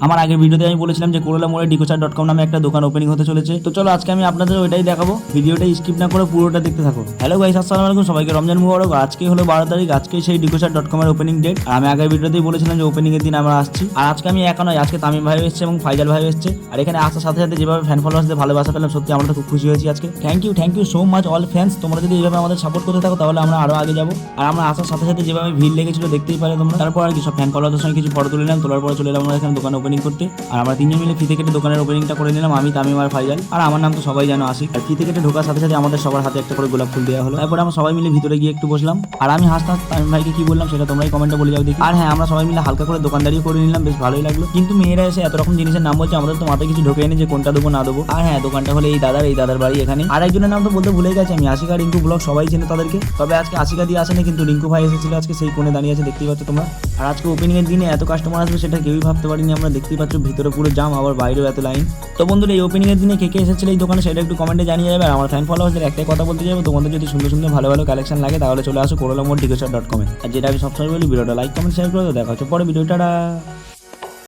আমার আগের ভিডিওতে আমি বলেছিলাম যে করলা মোড়ে ডিকোচার.com নামে একটা দোকান ওপেনিং হতে চলেছে। তো চলো আজকে আমি আপনাদের ওইটাই দেখাবো, ভিডিওটা স্কিপ না করে পুরোটা দেখতে থাকো। হ্যালো গাইস, আসসালামু আলাইকুম, সবাইকে রমজান মুবারক। আজকে হলো 12 তারিখ, আজকে সেই ডিকোচার.com এর ওপেনিং ডেট। আর আমি আগের ভিডিওতেই বলেছিলাম যে ওপেনিং এর দিন আমরা আসছি। আর আজকে আমি একা নয়, আজকে তামিম ভাই এসেছে এবং ফাইজাল ভাই এসেছে। আর এখানে আসার সাথে সাথে যেভাবে ফ্যান ফলোয়ার্সদের ভালোবাসা পেলাম, সত্যি আমরা তো খুব খুশি হয়েছি আজকে। Thank you so much all fans. তোমরা যদি এইভাবে আমাদের সাপোর্ট করতে থাকো তাহলে আমরা আরো আগে যাবো। আর আমরা আসার সাথে সাথে যেভাবে ভিড় লেগেছিল দেখতেই পারে তোমরা। তারপর আর কি সব ফ্যান ফলোয়ারদের সঙ্গে কিছু ফটো তুলে নিলাম, তোলার পরে চলে এলাম আমরা এখানে দোকান ওপেনিং করতে। আর আমরা তিনজন মিলে ফিতে কেটে দোকানের ওপেনিংটা করে নিলাম, আমি, তামিম আর ফাইজাল। আর আমার নাম তো সবাই জানো, আশিক। আর ফিতে কেটে ঢোকার সাথে সাথে আমাদের সবার হাতে একটা করে গোলাপ ফুল দেওয়া হলো। তারপরে আমরা সবাই মিলে ভিতরে গিয়ে একটু বসলাম। আর আমি হাসতে হাসতে তামিম ভাইকে কি বললাম সেটা তোমরাই কমেন্টে বলে যাও দেখি। আর হ্যাঁ, আমরা সবাই মিলে হালকা করে দোকানদারিও করে নিলাম, বেশ ভালোই লাগলো। কিন্তু মেয়েরা এসে এত রকম জিনিসের নাম বলছে, আমাদের তো মাথায় কিছু ঢোকে নি যে কোনটা দেবো না দেবো। আর হ্যাঁ, দোকানটা হলে এই দাদার বাড়ি এখানে। আর একজনের নাম তো বলতে ভুলে গেছি আমি, আশিকা রিঙ্কু ব্লগ, সবাই চেনে তাদেরকে। তবে আজকে আশিকা দিয়ে আসেনি, কিন্তু রিঙ্কু ভাই এসেছিল আজকে, সেই কোণে দাঁড়িয়ে আছে, দেখতেই পাচ্ছ তোমরা। আর আজকে ওপেনিং এর দিনে এত কাস্টমার আসবে সেটা কেউই ভাবতে পারিনি আমরা, দেখতেই পাচ্ছ ভিতরে পুরো জাম, আবার বাইরেও এত লাইন। তো বন্ধুরা, এই ওপেনিং এর দিনে কে কে এসেছিল এই দোকানে সেটা একটু কমেন্টে জানিয়ে যাবে। আর আমার ফ্যান ফলোয়ারদের একটাই কথা বলতে যাবো, তোমাদের যদি সুন্দর সুন্দর ভালো ভালো কালেকশন লাগে তাহলে চলে আসো করলা মোড় ডিকোচার.com এ। আর যেটা আমি সবসময় বলি, ভিডিওটা লাইক কমেন্ট শেয়ার করে দাও। দেখা হচ্ছে পরে ভিডিওটা।